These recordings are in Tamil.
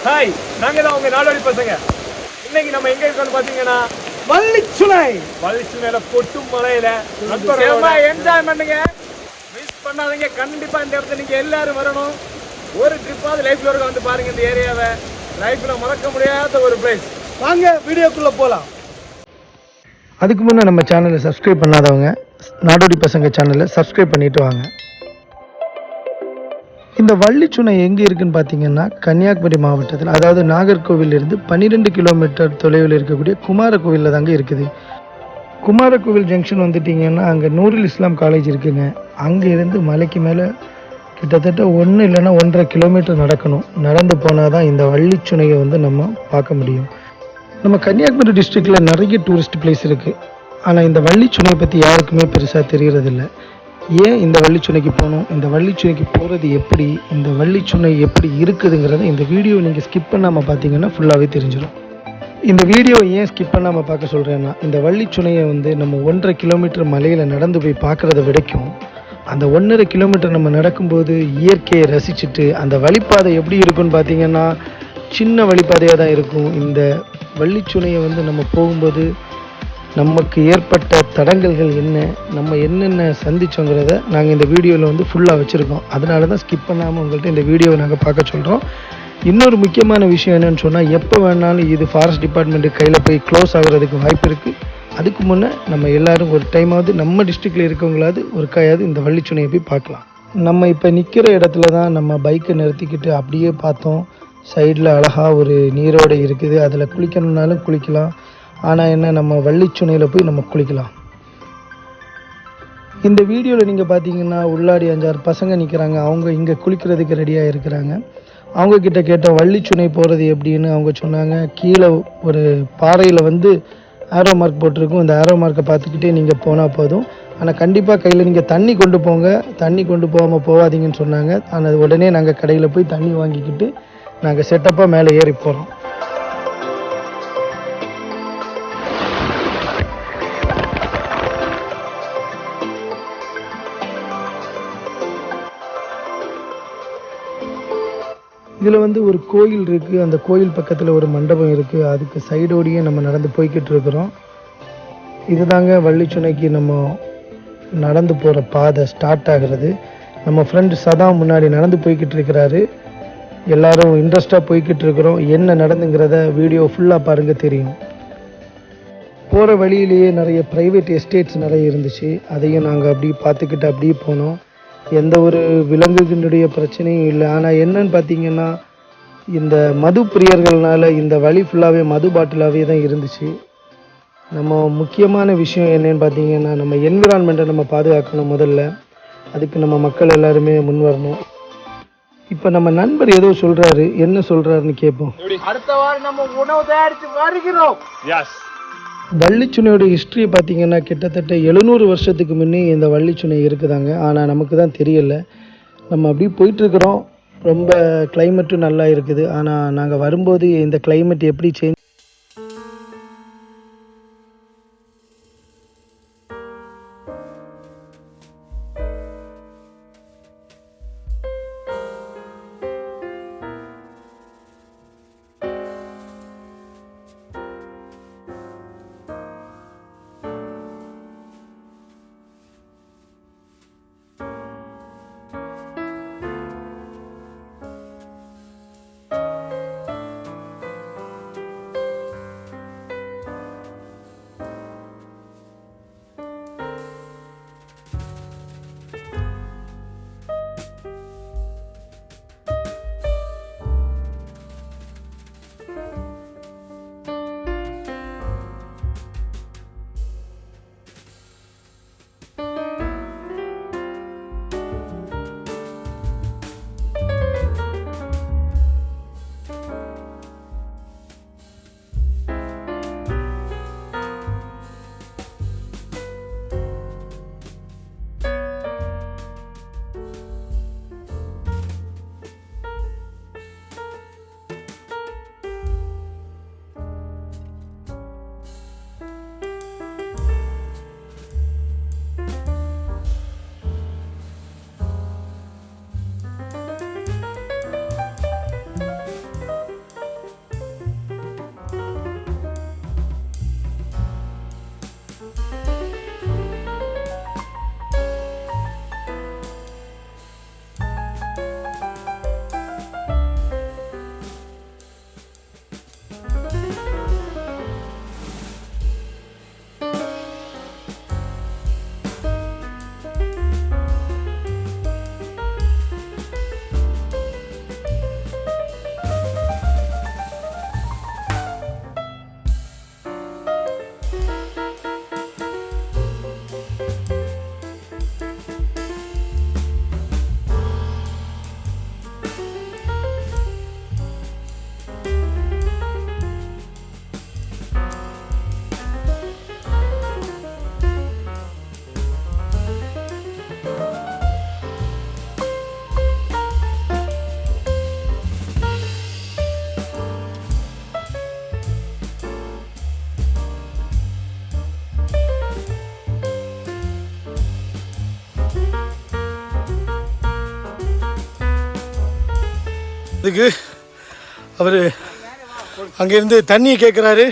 ஹாய், நாங்க தான் உங்க நாடோடி பசங்க. இன்னைக்கு நம்ம எங்க இருக்கோம்னு பாத்தீங்கன்னா வள்ளிச்சுனையில கொட்டும் மலையில என்ஜாய் பண்ணுங்க. மிஸ் பண்ணாதீங்க. கண்டிப்பா இந்த இடத்துல நீங்க எல்லாரும் வரணும். ஒரு ட்ரிப்பாவது லைஃப்ல இருக்க வந்து பாருங்க. இந்த ஏரியாவை லைஃப்ல மறக்க முடியாத ஒரு பிளேஸ். வாங்க வீடியோக்குள்ள போலாம். அதுக்கு முன்னே நம்ம சேனலை சப்ஸ்கிரைப் பண்ணாதவங்க நாடோடி பசங்க சேனலை சப்ஸ்கிரைப் பண்ணிட்டு வாங்க. இந்த வள்ளிச்சுனை எங்கே இருக்குன்னு பார்த்தீங்கன்னா கன்னியாகுமரி மாவட்டத்தில், அதாவது நாகர்கோவிலிருந்து 12 கிலோமீட்டர் தொலைவில் இருக்கக்கூடிய குமாரகோவிலில் தாங்க இருக்குது. குமாரகோவில் ஜங்ஷன் வந்துட்டிங்கன்னா அங்கே நூருல் இஸ்லாம் காலேஜ் இருக்குங்க. அங்கே இருந்து மலைக்கு மேலே கிட்டத்தட்ட 1 இல்லைன்னா 1.5 கிலோமீட்டர் நடக்கணும். நடந்து போனால் தான் இந்த வள்ளிச்சுனையை நம்ம பார்க்க முடியும். நம்ம கன்னியாகுமரி டிஸ்ட்ரிக்டில் நிறைய டூரிஸ்ட் பிளேஸ் இருக்குது. ஆனால் இந்த வள்ளிச்சுனையை பற்றி யாருக்குமே பெருசாக தெரியறதில்ல. ஏன் இந்த வள்ளிச்சுனைக்கு போகணும், இந்த வள்ளிச்சுனைக்கு போகிறது எப்படி, இந்த வள்ளிச்சுனை எப்படி இருக்குதுங்கிறத இந்த வீடியோ நீங்கள் ஸ்கிப் பண்ணாமல் பார்த்தீங்கன்னா ஃபுல்லாகவே தெரிஞ்சிடும். இந்த வீடியோ ஏன் ஸ்கிப் பண்ணாமல் பார்க்க சொல்கிறேன்னா, இந்த வள்ளிச்சுனையை நம்ம 1.5 கிலோமீட்டர் மலையில் நடந்து போய் பார்க்குறத விடைக்கும் அந்த 1.5 கிலோமீட்டர் நம்ம நடக்கும்போது இயற்கையை ரசிச்சுட்டு அந்த வழிப்பாதை எப்படி இருக்குன்னு பார்த்தீங்கன்னா சின்ன வழிப்பாதையாக தான் இருக்கும். இந்த வள்ளிச்சுனையை நம்ம போகும்போது நமக்கு ஏற்பட்ட தடங்கல்கள் என்ன, நம்ம என்னென்ன சந்திச்சோங்கிறத நாங்கள் இந்த வீடியோவில் ஃபுல்லாக வச்சுருக்கோம். அதனால தான் ஸ்கிப் பண்ணாமல் உங்கள்கிட்ட இந்த வீடியோவை நாங்கள் பார்க்க சொல்கிறோம். இன்னொரு முக்கியமான விஷயம் என்னென்னு சொன்னால், எப்போ வேணாலும் இது ஃபாரஸ்ட் டிபார்ட்மெண்ட்டு கையில் போய் க்ளோஸ் ஆகுறதுக்கு வாய்ப்பு இருக்குது. அதுக்கு முன்னே நம்ம எல்லோரும் ஒரு டைமாவது நம்ம டிஸ்ட்ரிக்டில் இருக்கவங்களாவது ஒரு கையாவது இந்த வள்ளிச்சுனையை போய் பார்க்கலாம். நம்ம இப்போ நிற்கிற இடத்துல தான் நம்ம பைக்கை நிறுத்திக்கிட்டு அப்படியே பார்த்தோம். சைடில் அழகாக ஒரு நீரோடை இருக்குது. அதில் குளிக்கணுன்னாலும் குளிக்கலாம். ஆனால் என்ன, நம்ம வள்ளிச்சுனையில் போய் நம்ம குளிக்கலாம். இந்த வீடியோவில் நீங்கள் பார்த்தீங்கன்னா உள்ளாடி 5-6 பசங்க நிற்கிறாங்க. அவங்க இங்கே குளிக்கிறதுக்கு ரெடியாக இருக்கிறாங்க. அவங்கக்கிட்ட கேட்டோம் வள்ளிச்சுனை போகிறது எப்படின்னு. அவங்க சொன்னாங்க, கீழே ஒரு பாறையில் ஆரோ மார்க் போட்டிருக்கும். இந்த ஆரோ மார்க்கை பார்த்துக்கிட்டே நீங்கள் போனால் போதும். ஆனால் கண்டிப்பாக கையில் நீங்கள் தண்ணி கொண்டு போங்க, தண்ணி கொண்டு போகாமல் போகாதீங்கன்னு சொன்னாங்க. ஆனால் உடனே நாங்கள் கடையில் போய் தண்ணி வாங்கிக்கிட்டு நாங்கள் செட்டப்பாக மேலே ஏறி போகிறோம். இதில் ஒரு கோயில் இருக்குது. அந்த கோயில் பக்கத்தில் ஒரு மண்டபம் இருக்குது. அதுக்கு சைடோடையே நம்ம நடந்து போய்கிட்டு இருக்கிறோம். இதுதாங்க வள்ளிச்சுனைக்கு நம்ம நடந்து போகிற பாதை ஸ்டார்ட் ஆகிறது. நம்ம ஃப்ரெண்டு சதா முன்னாடி நடந்து போய்கிட்டு இருக்கிறாரு. எல்லோரும் இன்ட்ரெஸ்டாக போய்கிட்டு இருக்கிறோம். என்ன நடந்துங்கிறத வீடியோ ஃபுல்லாக பாருங்கள், தெரியும். போகிற வழியிலேயே நிறைய ப்ரைவேட் எஸ்டேட்ஸ் நிறைய இருந்துச்சு. அதையும் நாங்கள் அப்படியே பார்த்துக்கிட்டு அப்படியே போனோம். எந்த ஒரு விலங்குகளுடைய பிரச்சனையும் இல்லை. ஆனால் என்னன்னு பார்த்தீங்கன்னா, இந்த மது பிரியர்கள்னால இந்த வழி ஃபுல்லாகவே மது பாட்டிலாகவே தான் இருந்துச்சு. நம்ம முக்கியமான விஷயம் என்னன்னு பார்த்தீங்கன்னா, நம்ம என்விரான்மெண்ட்டை நம்ம பாதுகாக்கணும். முதல்ல அதுக்கு நம்ம மக்கள் எல்லாருமே முன் வரணும். இப்போ நம்ம நண்பர் ஏதோ சொல்கிறாரு, என்ன சொல்கிறாருன்னு கேட்போம். அடுத்த வாரம் நம்ம உணவு தயாரித்து வருகிறோம். வள்ளிச்சுனையோட ஹிஸ்ட்ரியை பார்த்தீங்கன்னா கிட்டத்தட்ட 700 வருஷத்துக்கு முன்னே இந்த வள்ளிச்சுனை இருக்குதாங்க. ஆனால் நமக்கு தான் தெரியலை. நம்ம அப்படி போயிட்டுருக்குறோம். ரொம்ப கிளைமேட்டும் நல்லா இருக்குது. ஆனால் நாங்கள் வரும்போது இந்த கிளைமேட் எப்படி சேஞ்ச் அதுக்கு அவர் அங்கேருந்து தண்ணியை கேட்குறாரு.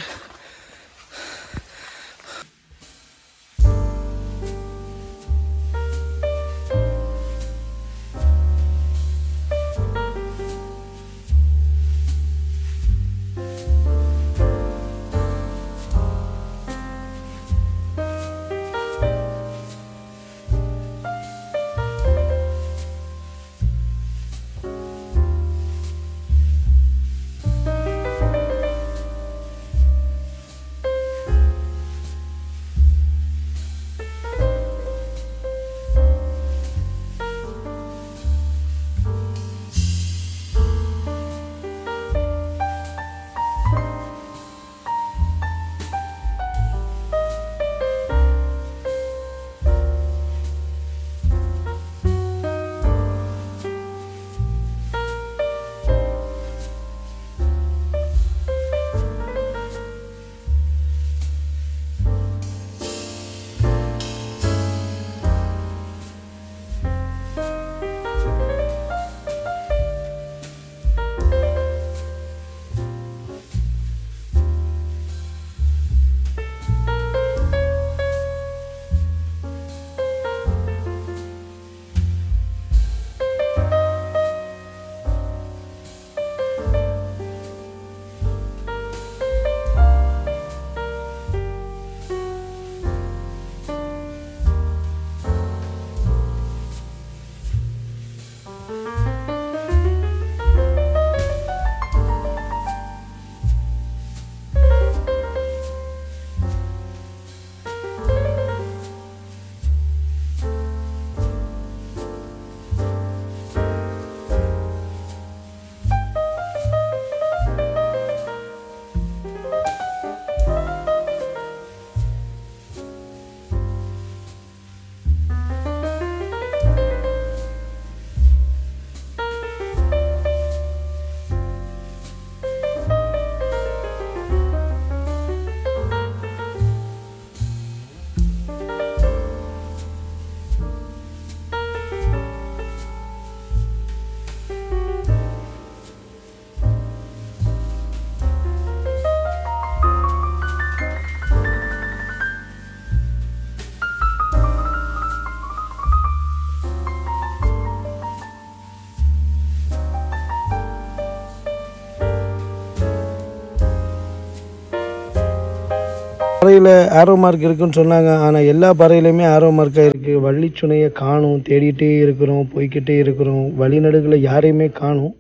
பாறையில் ஆரோ மார்க் இருக்குன்னு சொன்னாங்க. ஆனால் எல்லா பாறையிலையுமே ஆரோ மார்க்காக இருக்குது. வள்ளிச்சுனையை காணும், தேடிகிட்டே இருக்கிறோம், போய்கிட்டே இருக்கிறோம். வழிநடுகில் யாரையுமே காணும்.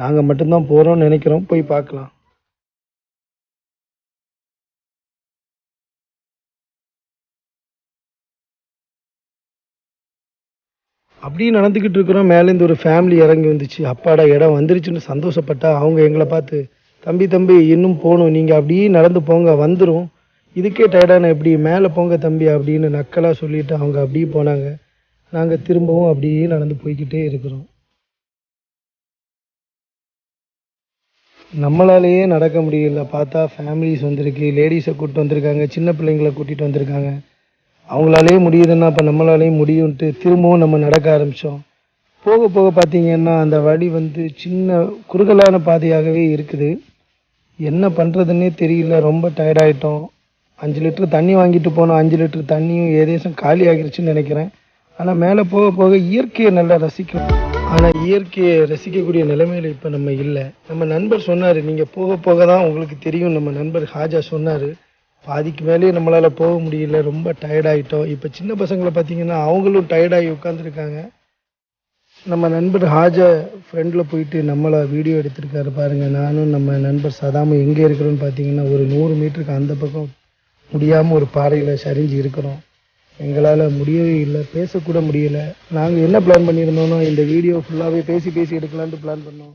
நாங்கள் மட்டும்தான் போகிறோம்னு நினைக்கிறோம். போய் பார்க்கலாம். அப்படியே நடந்துக்கிட்டு இருக்கிறோம். மேலேருந்து ஒரு ஃபேமிலி இறங்கி வந்துச்சு. அப்பாடா இடம் வந்துருச்சுன்னு சந்தோஷப்பட்டா. அவங்க எங்களை பார்த்து, தம்பி தம்பி இன்னும் போகணும், நீங்கள் அப்படியே நடந்து போங்க வந்துடும், இதுக்கே டயர்டான எப்படி, மேலே போங்க தம்பி அப்படின்னு நக்கலாக சொல்லிவிட்டு அவங்க அப்படியே போனாங்க. நாங்கள் திரும்பவும் அப்படியே நடந்து போய்கிட்டே இருக்கிறோம். நம்மளாலேயே நடக்க முடியல. பார்த்தா ஃபேமிலிஸ் வந்திருக்கு, லேடிஸை கூப்பிட்டு வந்திருக்காங்க, சின்ன பிள்ளைங்களை கூட்டிகிட்டு வந்திருக்காங்க. அவங்களாலேயே முடியுதுன்னா அப்போ நம்மளாலேயும் முடியும்ன்ட்டு திரும்பவும் நம்ம நடக்க ஆரம்பித்தோம். போக போக பார்த்தீங்கன்னா அந்த வழி சின்ன குறுகலான பாதையாகவே இருக்குது. என்ன பண்ணுறதுன்னே தெரியல. ரொம்ப டயர்டாயிட்டோம். 5 லிட்டர் தண்ணி வாங்கிட்டு போனோம். 5 லிட்டர் தண்ணியும் ஏதேசம் காலி ஆகிருச்சுன்னு நினைக்கிறேன். ஆனால் மேலே போக போக இயற்கையை நல்லா ரசிக்கும். ஆனால் இயற்கையை ரசிக்கக்கூடிய நிலைமையில் இப்போ நம்ம இல்லை. நம்ம நண்பர் சொன்னார், நீங்கள் போக போக தான் உங்களுக்கு தெரியும். நம்ம நண்பர் ஹாஜா சொன்னார், பாதிக்கு மேலேயே நம்மளால் போக முடியல, ரொம்ப டயர்டாயிட்டோம். இப்போ சின்ன பசங்களை பார்த்தீங்கன்னா அவங்களும் டயர்டாகி உட்காந்துருக்காங்க. நம்ம நண்பர் ஹாஜா ஃப்ரெண்டில் போயிட்டு நம்மளை வீடியோ எடுத்திருக்காரு பாருங்கள். நானும் நம்ம நண்பர் சதாமும் எங்கே இருக்கிறோன்னு பார்த்தீங்கன்னா ஒரு 100 மீட்டருக்கு அந்த பக்கம் முடியாமல் ஒரு பாறையில் சரிஞ்சு இருக்கிறோம். எங்களால் முடியவே இல்லை, பேசக்கூட முடியலை. நாங்கள் என்ன பிளான் பண்ணியிருந்தோன்னா இந்த வீடியோ ஃபுல்லாகவே பேசி பேசி எடுக்கலான்ட்டு பிளான் பண்ணோம்.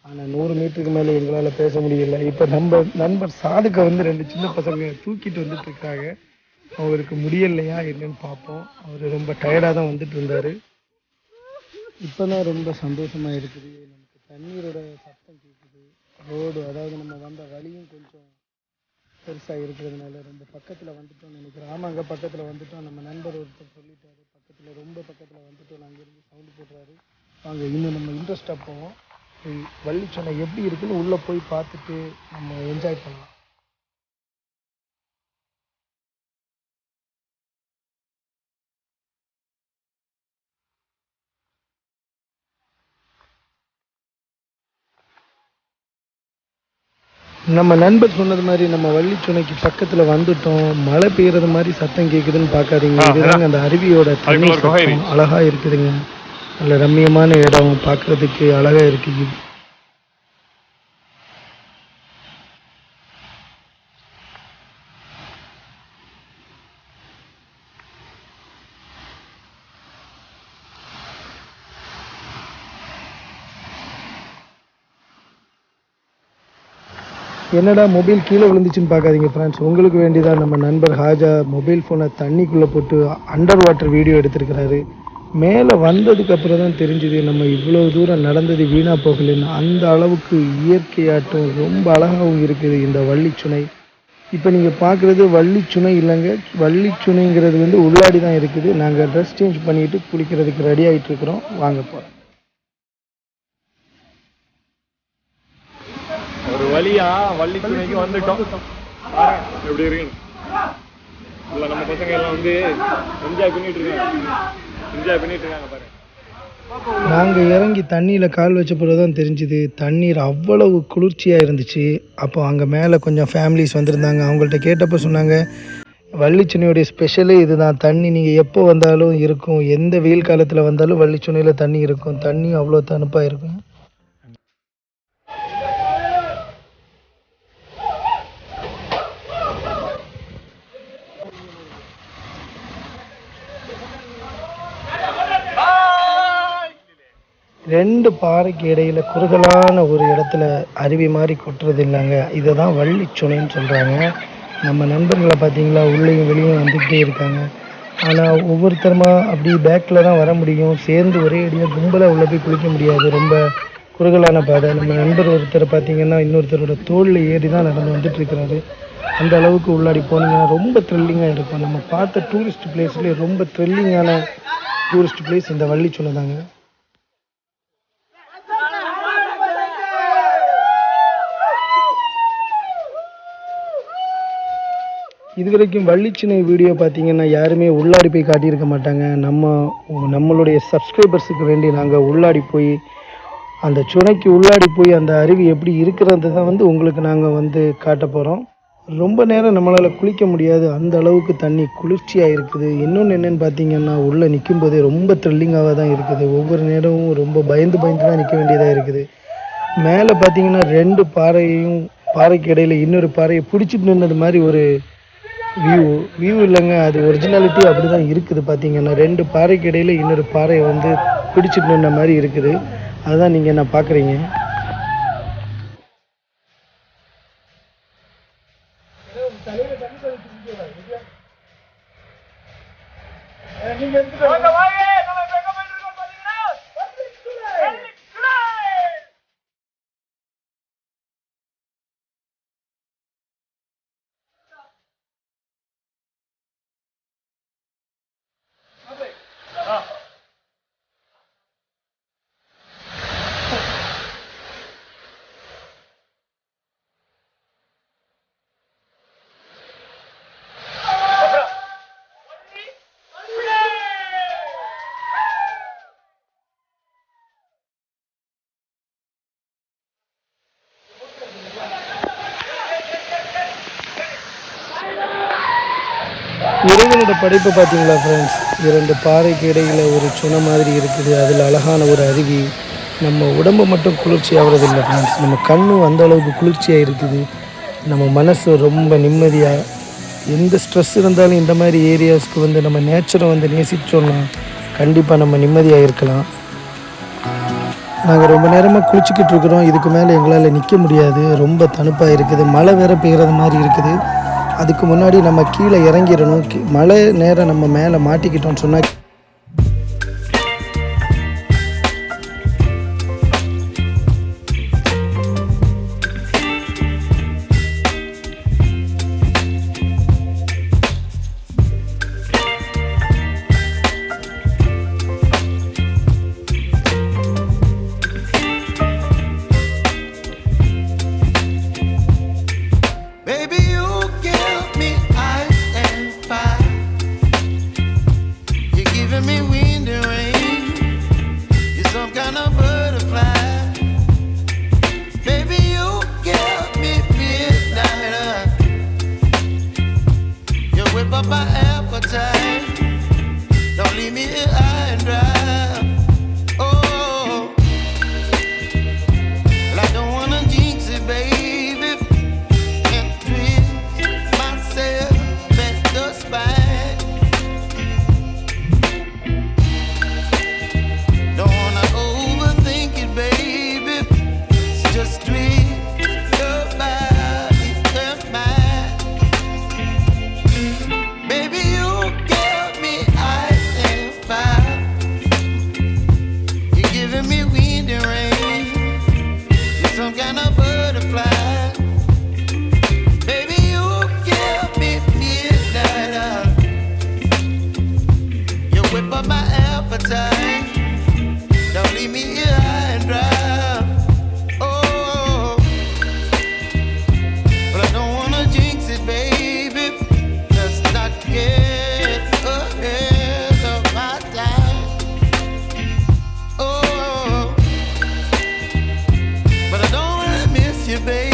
ஆனால் 100 மீட்டருக்கு மேலே எங்களால் பேச முடியலை. இப்போ நம்ம நண்பர் சாதுக்கை 2 சின்ன பசங்க தூக்கிட்டு வந்துட்டுருக்காங்க. அவருக்கு முடியலையா என்னன்னு பார்ப்போம். அவர் ரொம்ப டயர்டாக தான் வந்துட்டு இருந்தார். இப்போ தான் ரொம்ப சந்தோஷமாக இருக்குது. நமக்கு தண்ணீரோட சத்தம் கேட்குது. ரோடு, அதாவது நம்ம வந்த வழியும் கொஞ்சம் பெருசாக இருக்கிறதுனால ரொம்ப பக்கத்தில் வந்துட்டோம்னு நினைக்கிறேன். ஆமாங்க, பக்கத்தில் வந்துட்டோம். நம்ம நண்பர் ஒருத்தர் சொல்லிட்டாரு, பக்கத்தில் ரொம்ப பக்கத்தில் வந்துட்டோம். அங்கேருந்து சவுண்டு போடுறாரு. வாங்க இன்னும் நம்ம இன்ட்ரெஸ்டாக போவோம். வள்ளிச்சுனை எப்படி இருக்குன்னு உள்ளே போய் பார்த்துட்டு நம்ம என்ஜாய் பண்ணலாம். நம்ம நண்பர் சொன்னது மாதிரி நம்ம வள்ளிச்சுனைக்கு பக்கத்தில் வந்துட்டோம். மழை பெய்யறது மாதிரி சத்தம் கேட்குதுன்னு பார்க்காதீங்க. இதுதாங்க அந்த அருவியோட தண்ணி சத்தம். அழகாக இருக்குதுங்க. நல்ல ரம்மியமான இடம், பார்க்குறதுக்கு அழகாக இருக்குது. என்னடா மொபைல் கீழே விழுந்துச்சுன்னு பார்க்காதீங்க ஃப்ரெண்ட்ஸ். உங்களுக்கு வேண்டியதான் நம்ம நண்பர் ஹாஜா மொபைல் ஃபோனை தண்ணிக்குள்ளே போட்டு அண்டர் வாட்டர் வீடியோ எடுத்திருக்கிறாரு. மேலே வந்ததுக்கு அப்புறம் தான் தெரிஞ்சுது நம்ம இவ்வளோ தூரம் நடந்தது வீணாக போகலைன்னு. அந்த அளவுக்கு இயற்கையாட்டம் ரொம்ப அழகாகவும் இருக்குது இந்த வள்ளிச்சுனை. இப்போ நீங்கள் பார்க்குறது வள்ளிச்சுனை இல்லைங்க, வள்ளிச்சுனைங்கிறது உள்ளாடி தான் இருக்குது. நாங்கள் ட்ரெஸ் சேஞ்ச் பண்ணிட்டு குளிக்கிறதுக்கு ரெடி ஆகிட்டு இருக்கிறோம். வாங்க போகிறோம். ஒரு வழியா வள்ளிச்சுனைக்கு வந்துட்டோம். எப்படி இருக்கு இல்லை, நம்ம பசங்க எல்லாம் என்ஜாய் பண்ணிட்டு இருக்காங்க பாருங்க. நாங்கள் இறங்கி தண்ணியில் கால் வச்ச பிறகு தான் தெரிஞ்சுது தண்ணீர் அவ்வளவு குளிர்ச்சியாக இருந்துச்சு. அப்போ அங்கே மேலே கொஞ்சம் ஃபேமிலிஸ் வந்திருந்தாங்க. அவங்கள்ட்ட கேட்டப்போ சொன்னாங்க வள்ளிச்சுனையோடைய ஸ்பெஷலே இதுதான். தண்ணி நீங்கள் எப்போ வந்தாலும் இருக்கும், எந்த வெயில் காலத்தில் வந்தாலும் வள்ளிச்சுனையில் தண்ணி இருக்கும். தண்ணி அவ்வளோ தணுப்பாக இருக்கும். ரெண்டு பாறைக்கு இடையில குறுகலான ஒரு இடத்துல அருவி மாதிரி கொட்டுறது இல்லைங்க, இதை தான் வள்ளிச்சுனைன்னு சொல்கிறாங்க. நம்ம நண்பர்களை பார்த்தீங்களா, உள்ளேயும் வெளியும் வந்துக்கிட்டே இருக்காங்க. ஆனால் ஒவ்வொருத்தருமா அப்படி பேக்கில் தான் வர முடியும். சேர்ந்து ஒரே அடியாக கும்பலாக உள்ளே போய் குளிக்க முடியாது, ரொம்ப குறுகலான பாதை. நம்ம நண்பர் ஒருத்தர் பார்த்தீங்கன்னா இன்னொருத்தரோட தோளில் ஏறி தான் நடந்து வந்துட்டுருக்கிறாரு. அந்த அளவுக்கு உள்ளாடி போனீங்கன்னா ரொம்ப த்ரில்லிங்காக இருக்கும். நம்ம பார்த்த டூரிஸ்ட் பிளேஸ்லேயே ரொம்ப த்ரில்லிங்கான டூரிஸ்ட் பிளேஸ் இந்த வள்ளிச்சுனை தாங்க. இது வரைக்கும் வள்ளிச்சுனை வீடியோ பார்த்தீங்கன்னா யாருமே உள்ளாடி போய் காட்டியிருக்க மாட்டாங்க. நம்மளுடைய சப்ஸ்கிரைபர்ஸுக்கு வேண்டி நாங்கள் உள்ளாடி போய் அந்த சுனைக்கு உள்ளாடி போய் அந்த அருவி எப்படி இருக்கிறது தான் உங்களுக்கு நாங்கள் காட்ட போகிறோம். ரொம்ப நேரம் நம்மளால் குளிக்க முடியாது, அந்த அளவுக்கு தண்ணி குளிர்ச்சியாக இருக்குது. இன்னொன்று என்னென்னு பார்த்தீங்கன்னா உள்ளே நிற்கும் போதே ரொம்ப த்ரில்லிங்காக தான் இருக்குது. ஒவ்வொரு நேரமும் ரொம்ப பயந்து தான் நிற்க வேண்டியதாக இருக்குது. மேலே பார்த்தீங்கன்னா ரெண்டு பாறைக்கு இடையில் இன்னொரு பாறையை பிடிச்சிட்டு நின்னது மாதிரி ஒரு வியூ இல்லைங்க, அது ஒரிஜினாலிட்டி அப்படி தான் இருக்குது. பார்த்தீங்கன்னா ரெண்டு பாறைக்கு இடையில் இன்னொரு பாறையை பிடிச்சிட்டு நின்ன மாதிரி இருக்குது. அதுதான் நீங்கள் என்ன பார்க்குறீங்க. இறைவனோட படைப்பு பார்த்தீங்களா ஃப்ரெண்ட்ஸ், இரண்டு பாறைக்கு இடையில் ஒரு சுனை மாதிரி இருக்குது. அதில் அழகான ஒரு அருவி. நம்ம உடம்பு மட்டும் குளிர்ச்சி ஆகிறதில்லை ஃப்ரெண்ட்ஸ், நம்ம கண்ணும் அந்த அளவுக்கு குளிர்ச்சியாக இருக்குது. நம்ம மனசு ரொம்ப நிம்மதியாக, எந்த ஸ்ட்ரெஸ் இருந்தாலும் இந்த மாதிரி ஏரியாஸ்க்கு நம்ம நேச்சரை நேசித்தோன்னா கண்டிப்பாக நம்ம நிம்மதியாக இருக்கலாம். நாங்கள் ரொம்ப நேரமாக குளிச்சுக்கிட்டு இருக்கிறோம். இதுக்கு மேலே எங்களால் நிற்க முடியாது, ரொம்ப தணுப்பாக இருக்குது. மழை வேற பெய்கிறது மாதிரி இருக்குது. அதுக்கு முன்னாடி நம்ம கீழே இறங்கிடணும். மழை நேரம் நம்ம மேலே மாட்டிக்கிட்டோம்னு சொன்னால் some kind of butterfly. Baby, you give me midnight. You whip up my appetite. Don't leave me here high and dry. Oh, but I don't wanna jinx it, baby. Let's not get ahead of my time. Oh, but I don't wanna miss you, baby.